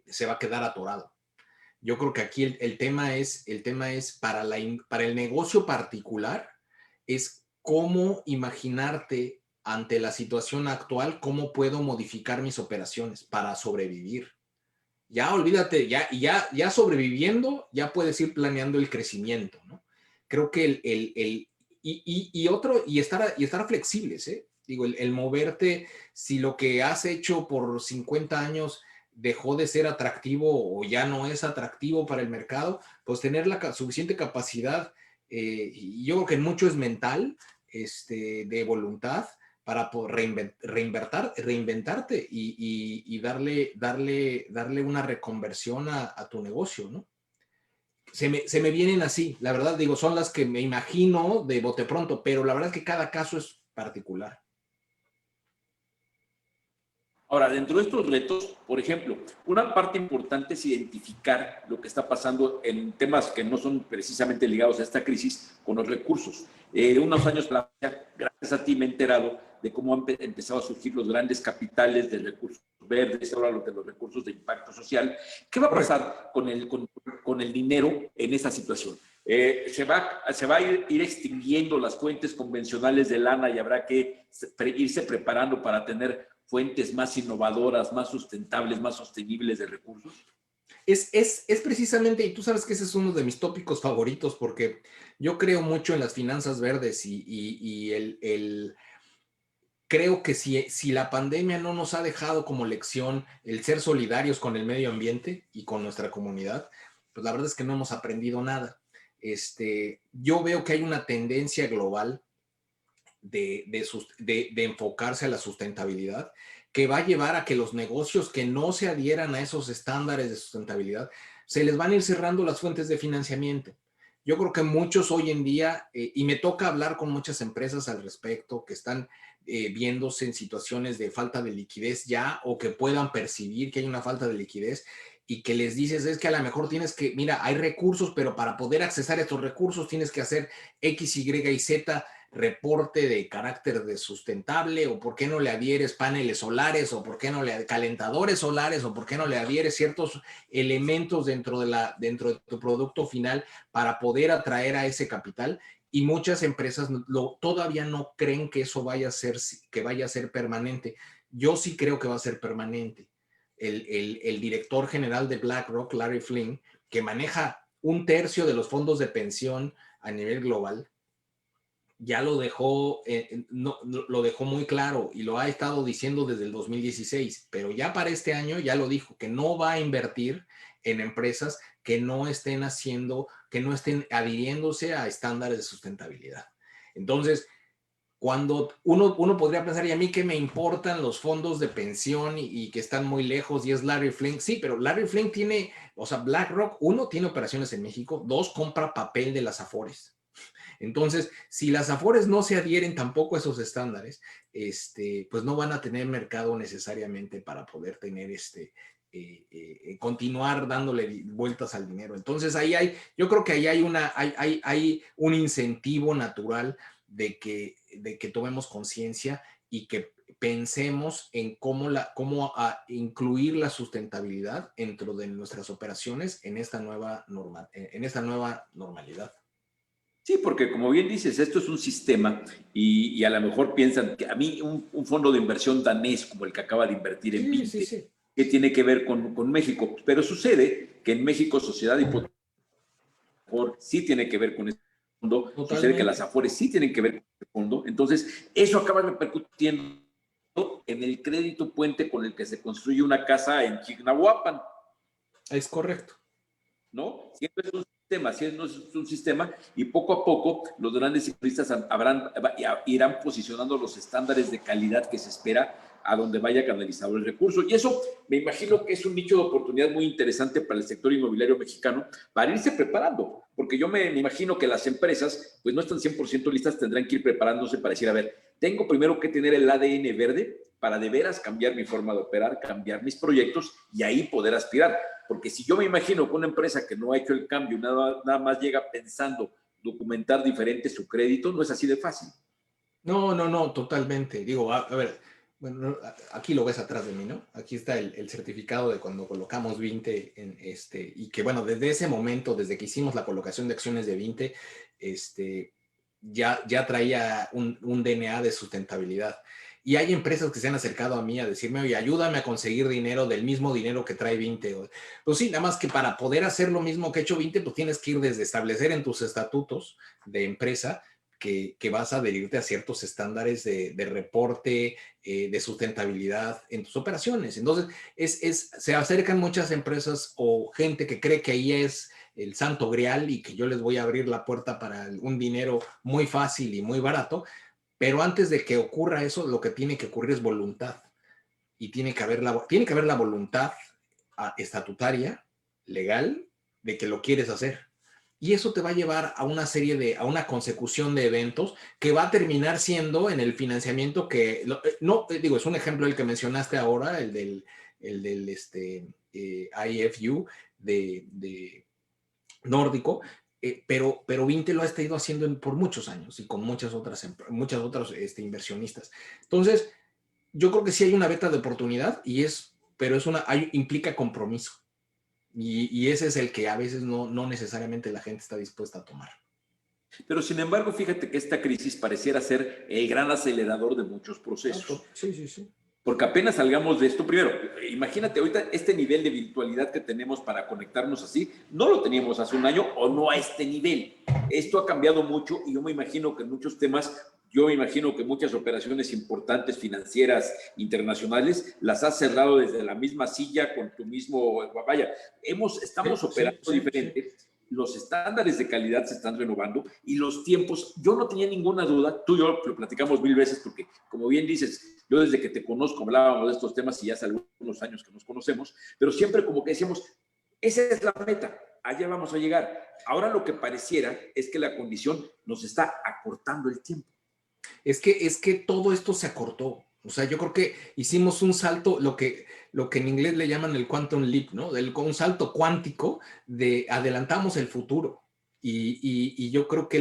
se va a quedar atorado. Yo creo que aquí el tema es para el negocio particular, es cómo imaginarte ante la situación actual, cómo puedo modificar mis operaciones para sobrevivir. Ya olvídate, ya sobreviviendo, ya puedes ir planeando el crecimiento, ¿no? Creo que estar flexibles, ¿eh? Digo, el moverte, si lo que has hecho por 50 años dejó de ser atractivo o ya no es atractivo para el mercado, pues tener la suficiente capacidad, y yo creo que mucho es mental, de voluntad, para reinventarte y darle una reconversión a tu negocio, ¿no? Se me vienen así, la verdad, digo, son las que me imagino de bote pronto, pero la verdad es que cada caso es particular. Ahora, dentro de estos retos, por ejemplo, una parte importante es identificar lo que está pasando en temas que no son precisamente ligados a esta crisis con los recursos. Unos años, gracias a ti, me he enterado de cómo han empezado a surgir los grandes capitales de recursos verdes, ahora los de los recursos de impacto social. ¿Qué va a pasar con el dinero en esta situación? Se va a ir extinguiendo las fuentes convencionales de lana y habrá que irse preparando para tener fuentes más innovadoras, más sustentables, más sostenibles de recursos? Es precisamente, y tú sabes que ese es uno de mis tópicos favoritos, porque yo creo mucho en las finanzas verdes creo que si la pandemia no nos ha dejado como lección el ser solidarios con el medio ambiente y con nuestra comunidad, pues la verdad es que no hemos aprendido nada. Yo veo que hay una tendencia global de enfocarse a la sustentabilidad, que va a llevar a que los negocios que no se adhieran a esos estándares de sustentabilidad, se les van a ir cerrando las fuentes de financiamiento. Yo creo que muchos hoy en día, y me toca hablar con muchas empresas al respecto, que están viéndose en situaciones de falta de liquidez ya, o que puedan percibir que hay una falta de liquidez, y que les dices, es que a lo mejor tienes que, mira, hay recursos, pero para poder accesar a estos recursos tienes que hacer X, Y y Z reporte de carácter de sustentable, o por qué no le adhieres paneles solares, o por qué no le calentadores solares, o por qué no le adhieres ciertos elementos dentro de tu producto final para poder atraer a ese capital. Y muchas empresas todavía no creen que eso vaya a ser permanente. Yo sí creo que va a ser permanente. El director general de BlackRock, Larry Flynn, que maneja 1/3 de los fondos de pensión a nivel global, ya lo dejó, lo dejó muy claro y lo ha estado diciendo desde el 2016, pero ya para este año ya lo dijo, que no va a invertir en empresas que no estén adhiriéndose a estándares de sustentabilidad. Entonces, cuando uno podría pensar, ¿y a mí qué me importan los fondos de pensión y que están muy lejos? Y es Larry Flynn. Sí, pero Larry Flynn tiene, o sea, BlackRock, uno, tiene operaciones en México, dos, compra papel de las Afores. Entonces, si las Afores no se adhieren tampoco a esos estándares, pues no van a tener mercado necesariamente para poder tener continuar dándole vueltas al dinero. Entonces, yo creo que ahí hay un incentivo natural de que tomemos conciencia y que pensemos en cómo incluir la sustentabilidad dentro de nuestras operaciones en esta nueva normalidad. Sí, porque como bien dices, esto es un sistema y a lo mejor piensan que a mí un fondo de inversión danés como el que acaba de invertir en Sí, sí, Vinte, sí. ¿qué tiene que ver con México? Pero sucede que en México sociedad hipotecaria sí tiene que ver con esto. fondo, sucede que Totalmente. las Afores sí tienen que ver con el fondo. Entonces, eso acaba repercutiendo en el crédito puente con el que se construye una casa en Chignahuapan, Es correcto. ¿no? Siempre es un sistema, siempre es un sistema, y poco a poco los grandes ciclistas irán posicionando los estándares de calidad que se espera a donde vaya canalizado el recurso. Y eso me imagino que es un nicho de oportunidad muy interesante para el sector inmobiliario mexicano para irse preparando, porque yo me imagino que las empresas pues no están 100% listas, tendrán que ir preparándose para decir, a ver, tengo primero que tener el ADN verde para de veras cambiar mi forma de operar, cambiar mis proyectos y ahí poder aspirar. Porque si yo me imagino que una empresa que no ha hecho el cambio, nada más llega pensando documentar diferente su crédito, no es así de fácil. No, no, no, totalmente. Digo, a ver, bueno, aquí lo ves atrás de mí, ¿no? Aquí está el certificado de cuando colocamos 20 en y que bueno, desde ese momento, desde que hicimos la colocación de acciones de 20, ya traía un DNA de sustentabilidad. Y hay empresas que se han acercado a mí a decirme, oye, ayúdame a conseguir dinero del mismo dinero que trae 20. Pues sí, nada más que para poder hacer lo mismo que ha hecho 20, pues tienes que ir desde establecer en tus estatutos de empresa que vas a adherirte a ciertos estándares de reporte, de sustentabilidad en tus operaciones. Entonces, se acercan muchas empresas o gente que cree que ahí es el santo grial y que yo les voy a abrir la puerta para un dinero muy fácil y muy barato, pero antes de que ocurra eso, lo que tiene que ocurrir es voluntad. Y tiene que haber la voluntad estatutaria, legal, de que lo quieres hacer. Y eso te va a llevar a a una consecución de eventos que va a terminar siendo en el financiamiento que, no, digo, es un ejemplo el que mencionaste ahora, el del IFU de nórdico, pero Vinte lo ha estado haciendo por muchos años y con muchas otras inversionistas. Entonces, yo creo que sí hay una beta de oportunidad pero implica compromiso. Y ese es el que a veces no necesariamente la gente está dispuesta a tomar. Pero sin embargo, fíjate que esta crisis pareciera ser el gran acelerador de muchos procesos. Sí, sí, sí. Porque apenas salgamos de esto, primero, imagínate ahorita este nivel de virtualidad que tenemos para conectarnos así, no lo teníamos hace un año o no a este nivel. Esto ha cambiado mucho y yo me imagino que en muchos temas, yo me imagino que muchas operaciones importantes financieras internacionales las has cerrado desde la misma silla con tu mismo, vaya, estamos operando diferente. Sí. Los estándares de calidad se están renovando y los tiempos, yo no tenía ninguna duda, tú y yo lo platicamos 1000 veces porque, como bien dices, yo desde que te conozco hablábamos de estos temas y ya hace algunos años que nos conocemos, pero siempre como que decíamos, esa es la meta, allá vamos a llegar. Ahora lo que pareciera es que la condición nos está acortando el tiempo. Es que todo esto se acortó. O sea, yo creo que hicimos un salto, lo que en inglés le llaman el quantum leap, ¿no? Un salto cuántico adelantamos el futuro. Y yo creo que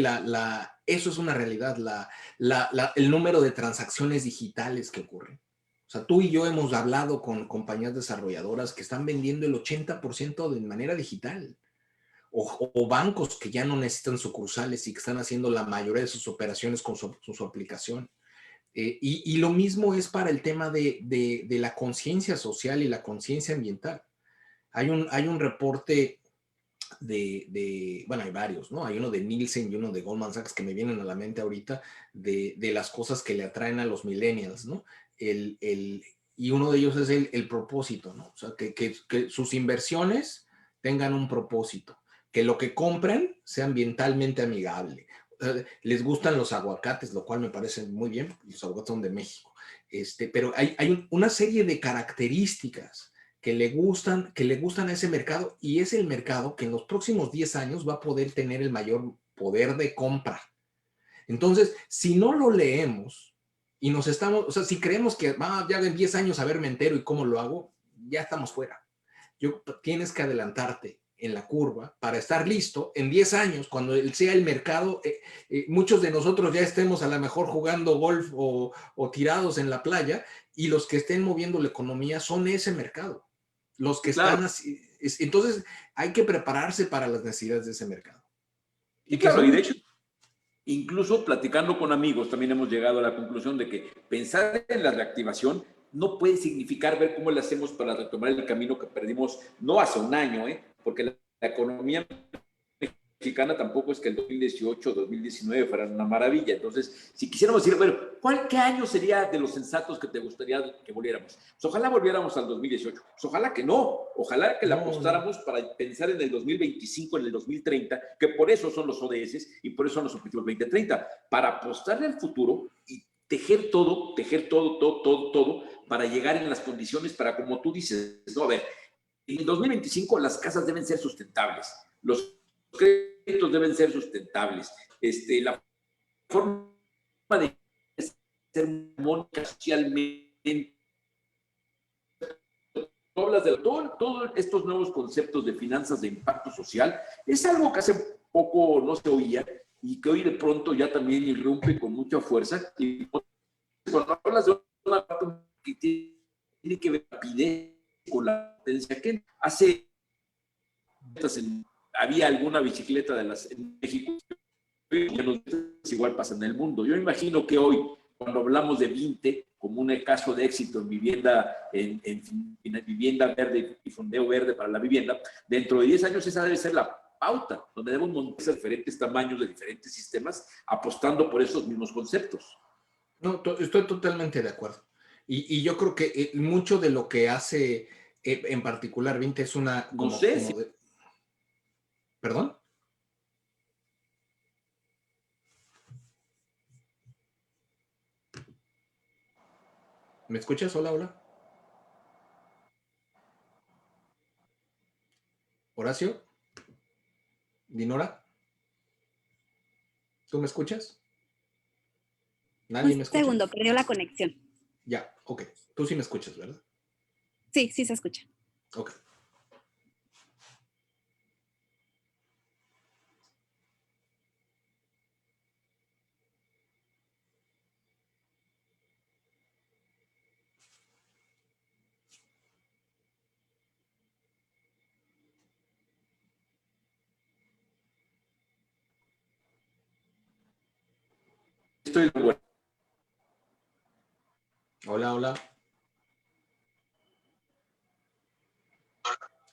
eso es una realidad, el número de transacciones digitales que ocurren. O sea, tú y yo hemos hablado con compañías desarrolladoras que están vendiendo el 80% de manera digital. O bancos que ya no necesitan sucursales y que están haciendo la mayoría de sus operaciones con su aplicación. Y lo mismo es para el tema de la conciencia social y la conciencia ambiental. Hay un reporte bueno, hay varios, ¿no? Hay uno de Nielsen y uno de Goldman Sachs que me vienen a la mente ahorita de las cosas que le atraen a los millennials, ¿no? Y uno de ellos es el propósito, ¿no? O sea, que sus inversiones tengan un propósito, que lo que compren sea ambientalmente amigable. Les gustan los aguacates, lo cual me parece muy bien, los aguacates son de México, pero hay una serie de características que le gustan a ese mercado y es el mercado que en los próximos 10 años va a poder tener el mayor poder de compra. Entonces, si no lo leemos y o sea, si creemos que ya en 10 años a ver, me entero y cómo lo hago, ya estamos fuera. Tienes que adelantarte en la curva para estar listo en 10 años, cuando sea el mercado, muchos de nosotros ya estemos a lo mejor jugando golf o tirados en la playa y los que estén moviendo la economía son ese mercado. Los que Claro. están así. Entonces, hay que prepararse para las necesidades de ese mercado. Y Y que claro, son y de muchos. hecho, incluso platicando con amigos, también hemos llegado a la conclusión de que pensar en la reactivación no puede significar ver cómo le hacemos para retomar el camino que perdimos no hace un año, porque la economía mexicana tampoco es que el 2018 o 2019 fueran una maravilla. Entonces, si quisiéramos decir, bueno, ¿qué año sería de los sensatos que te gustaría que volviéramos? Pues ojalá volviéramos al 2018. Pues ojalá que no. Ojalá que la apostáramos para pensar en el 2025, en el 2030, que por eso son los ODS y por eso son los objetivos 2030, para apostarle al futuro y tejer todo, para llegar en las condiciones para, como tú dices, no, a ver, en el 2025 las casas deben ser sustentables, los créditos deben ser sustentables, la forma de ser mónica socialmente, hablas de todos estos nuevos conceptos de finanzas de impacto social, es algo que hace poco no se oía y que hoy de pronto ya también irrumpe con mucha fuerza. Y cuando hablas de una parte que tiene que ver rapidez con la potencia que hace, había alguna bicicleta de las en México, igual pasa en el mundo. Yo imagino que hoy, cuando hablamos de Vinte como un caso de éxito en vivienda, en vivienda verde y fondeo verde para la vivienda, dentro de 10 años esa debe ser la pauta, donde debemos montar diferentes tamaños de diferentes sistemas, apostando por esos mismos conceptos. No, estoy totalmente de acuerdo. Y yo creo que mucho de lo que hace en particular Vinte es una... No sé si... ¿Perdón? ¿Me escuchas? Hola, hola. Horacio. Dinora. ¿Tú me escuchas? Nadie me escucha. Un segundo, perdió la conexión. Ya, ok. Tú sí me escuchas, ¿verdad? Sí, sí se escucha. Ok. Estoy de acuerdo. Hola, hola.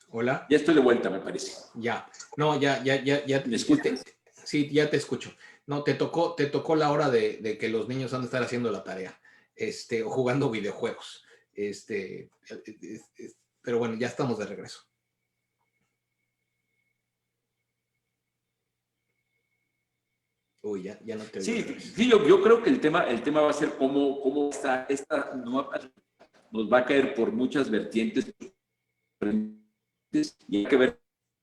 Hola. Ya estoy de vuelta, me parece. Ya. No, ya. ¿Me escuchas? Sí, ya te escucho. No, te tocó la hora de que los niños han de estar haciendo la tarea, o jugando videojuegos. Pero bueno, ya estamos de regreso. Uy, ya no te oigo. Sí, yo creo que el tema va a ser cómo esta nueva nos va a caer por muchas vertientes y hay que ver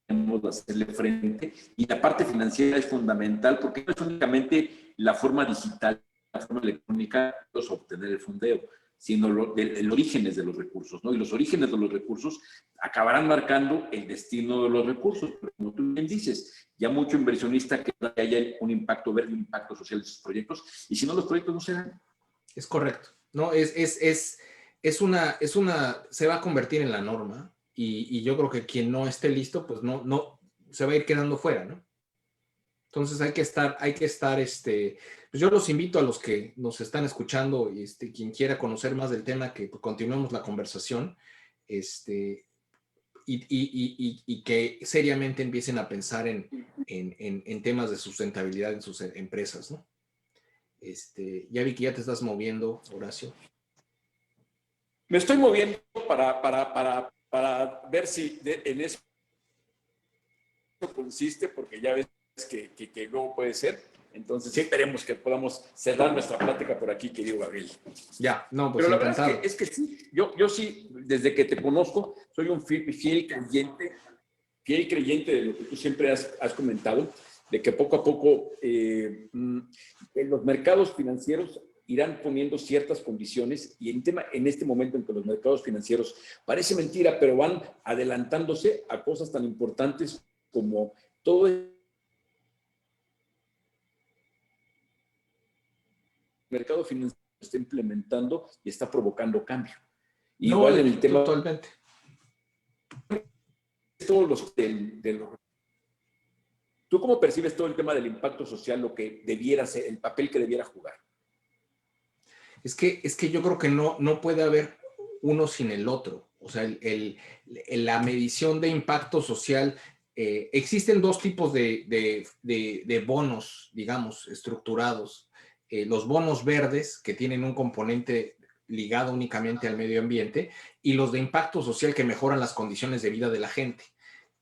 cómo hacerle frente. Y la parte financiera es fundamental porque no es únicamente la forma digital, la forma electrónica de obtener el fondeo, sino el orígenes de los recursos, ¿no? Y los orígenes de los recursos acabarán marcando el destino de los recursos. Pero como tú bien dices, ya mucho inversionista que haya un impacto verde, un impacto social en sus proyectos, y si no, los proyectos no se dan. Es correcto. No, se va a convertir en la norma y yo creo que quien no esté listo, pues no, se va a ir quedando fuera, ¿no? Entonces hay que estar, pues yo los invito a los que nos están escuchando y quien quiera conocer más del tema, que continuemos la conversación, y que seriamente empiecen a pensar en temas de sustentabilidad en sus empresas, ¿no? Ya vi que ya te estás moviendo, Horacio. Me estoy moviendo para ver si en eso consiste, porque ya ves que luego puede ser. Entonces, sí, esperemos que podamos cerrar nuestra plática por aquí, querido Gabriel. Ya, no, pues pero la encantado. verdad es que sí, yo sí, desde que te conozco, soy un fiel creyente de lo que tú siempre has comentado, de que poco a poco los mercados financieros irán poniendo ciertas condiciones y en este momento en que los mercados financieros, parece mentira, pero van adelantándose a cosas tan importantes como todo el mercado financiero está implementando y está provocando cambio. Igual en el tema... Totalmente. Todos los ¿Tú cómo percibes todo el tema del impacto social, lo que debiera ser, el papel que debiera jugar? Es que yo creo que no puede haber uno sin el otro. O sea, la medición de impacto social Existen dos tipos de bonos, digamos, estructurados. Los bonos verdes, que tienen un componente ligado únicamente al medio ambiente, y los de impacto social, que mejoran las condiciones de vida de la gente.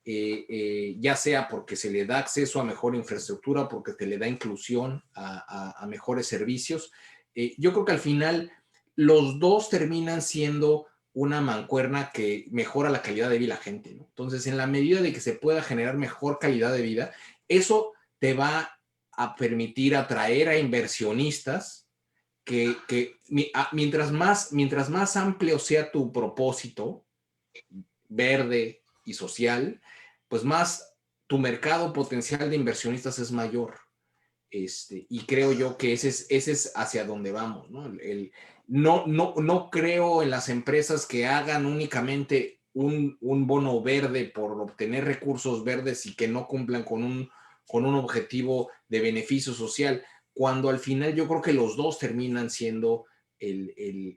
Ya sea porque se le da acceso a mejor infraestructura, porque se le da inclusión a mejores servicios. Yo creo que al final los dos terminan siendo una mancuerna que mejora la calidad de vida de la gente, ¿no? Entonces, en la medida de que se pueda generar mejor calidad de vida, eso te va a permitir atraer a inversionistas mientras más amplio sea tu propósito verde y social, pues más tu mercado potencial de inversionistas es mayor. Y creo yo que ese es hacia donde vamos, ¿no? No creo en las empresas que hagan únicamente un bono verde por obtener recursos verdes y que no cumplan con un objetivo de beneficio social, cuando al final yo creo que los dos terminan siendo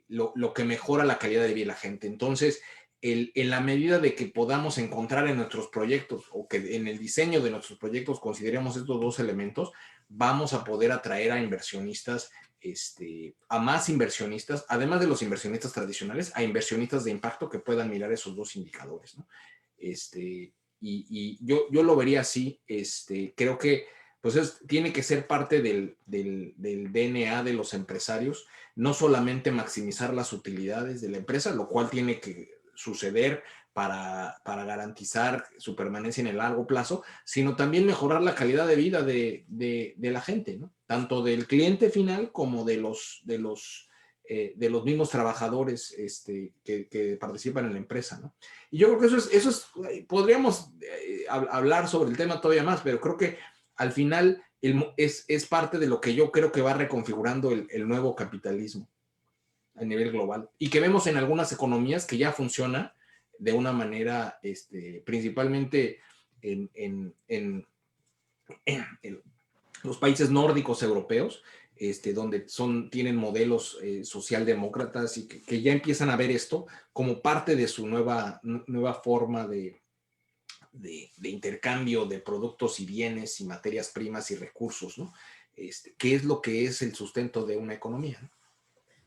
lo que mejora la calidad de vida de la gente. Entonces, en la medida de que podamos encontrar en nuestros proyectos o que en el diseño de nuestros proyectos consideremos estos dos elementos, vamos a poder atraer a inversionistas, a más inversionistas, además de los inversionistas tradicionales, a inversionistas de impacto que puedan mirar esos dos indicadores, ¿no? Y yo lo vería así. Creo que pues tiene que ser parte del DNA de los empresarios, no solamente maximizar las utilidades de la empresa, lo cual tiene que suceder para garantizar su permanencia en el largo plazo, sino también mejorar la calidad de vida de la gente, ¿no? Tanto del cliente final como de los mismos trabajadores que participan en la empresa, ¿no? Y yo creo que eso es podríamos hablar sobre el tema todavía más, pero creo que al final es parte de lo que yo creo que va reconfigurando el nuevo capitalismo a nivel global y que vemos en algunas economías que ya funciona de una manera, principalmente en los países nórdicos europeos, donde tienen modelos socialdemócratas y que ya empiezan a ver esto como parte de su nueva forma de intercambio de productos y bienes y materias primas y recursos, ¿no? ¿Qué es lo que es el sustento de una economía, ¿no?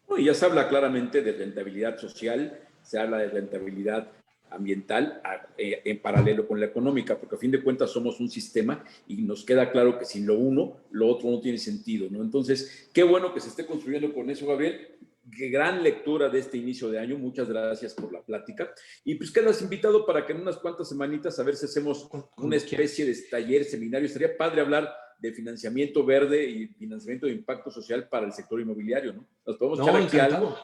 No, y ya se habla claramente de rentabilidad social, se habla de rentabilidad ambiental en paralelo con la económica, porque a fin de cuentas somos un sistema y nos queda claro que sin lo uno, lo otro no tiene sentido, ¿no? Entonces, qué bueno que se esté construyendo con eso, Gabriel. Qué gran lectura de este inicio de año. Muchas gracias por la plática. Y pues quedas invitado para que en unas cuantas semanitas a ver si hacemos una especie de taller, seminario. Estaría padre hablar de financiamiento verde y financiamiento de impacto social para el sector inmobiliario, ¿no? Nos podemos echar aquí algo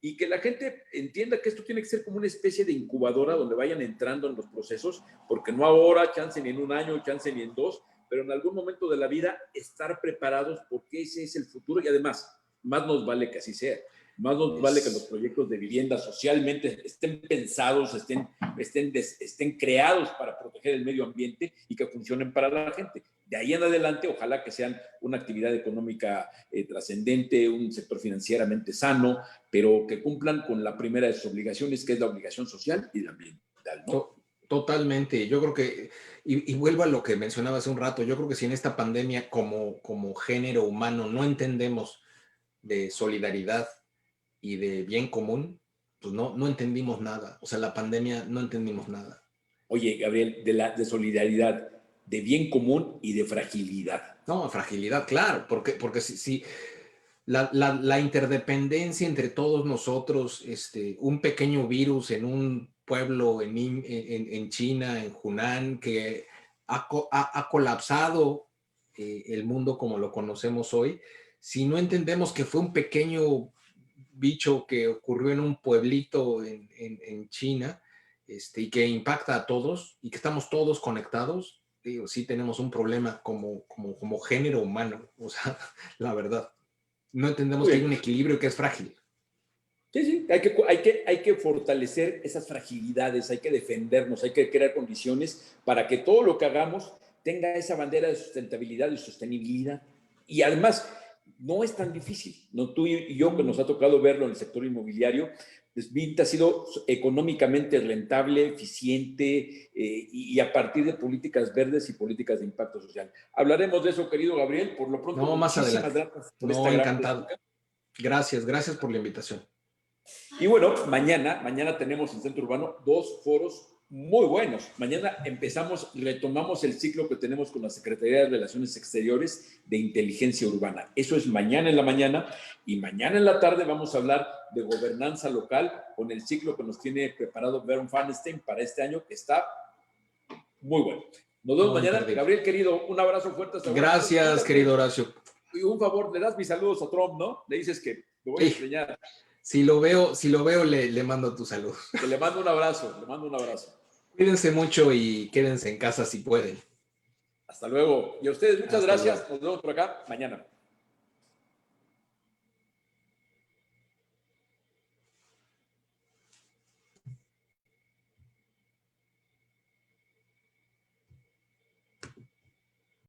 y que la gente entienda que esto tiene que ser como una especie de incubadora donde vayan entrando en los procesos, porque no ahora, chance ni en un año, chance ni en dos, pero en algún momento de la vida estar preparados porque ese es el futuro y además, más nos vale que así sea. Más nos vale que los proyectos de vivienda socialmente estén pensados, estén creados para proteger el medio ambiente y que funcionen para la gente. De ahí en adelante, ojalá que sean una actividad económica trascendente, un sector financieramente sano, pero que cumplan con la primera de sus obligaciones, que es la obligación social y la ambiental, ¿no? Totalmente. Yo creo que, y vuelvo a lo que mencionaba hace un rato, yo creo que si en esta pandemia como género humano no entendemos de solidaridad y de bien común, pues no entendimos nada. O sea, la pandemia no entendimos nada. Oye, Gabriel, de solidaridad, de bien común y de fragilidad. No, fragilidad, claro, porque si la interdependencia entre todos nosotros, un pequeño virus en un pueblo en China, en Hunan, que ha colapsado el mundo como lo conocemos hoy, si no entendemos que fue un pequeño bicho que ocurrió en un pueblito en China, y que impacta a todos y que estamos todos conectados, digo, sí tenemos un problema como género humano, o sea, la verdad. No entendemos que hay un equilibrio que es frágil. Sí, sí, hay que fortalecer esas fragilidades, hay que defendernos, hay que crear condiciones para que todo lo que hagamos tenga esa bandera de sustentabilidad y sostenibilidad. Y además, no es tan difícil. ¿No? Tú y yo, que nos ha tocado verlo en el sector inmobiliario, pues Vinta ha sido económicamente rentable, eficiente y a partir de políticas verdes y políticas de impacto social. Hablaremos de eso, querido Gabriel. Por lo pronto, No, más adelante. gracias por No, esta gran encantado. plática. Gracias por la invitación. Y bueno, mañana tenemos en Centro Urbano 2 foros muy buenos. Mañana retomamos el ciclo que tenemos con la Secretaría de Relaciones Exteriores de Inteligencia Urbana. Eso es mañana en la mañana, y mañana en la tarde vamos a hablar de gobernanza local con el ciclo que nos tiene preparado Bern Fanstein para este año, que está muy bueno. Nos vemos mañana. Perdido. Gabriel, querido, un abrazo fuerte. Hasta Gracias, querido Horacio. Y un favor, le das mis saludos a Trump, ¿no? Le dices que lo voy a enseñar. Si lo veo, le mando tus saludos. Que le mando un abrazo, Cuídense mucho y quédense en casa si pueden. Hasta luego. Y a ustedes, muchas gracias. Nos vemos por acá mañana.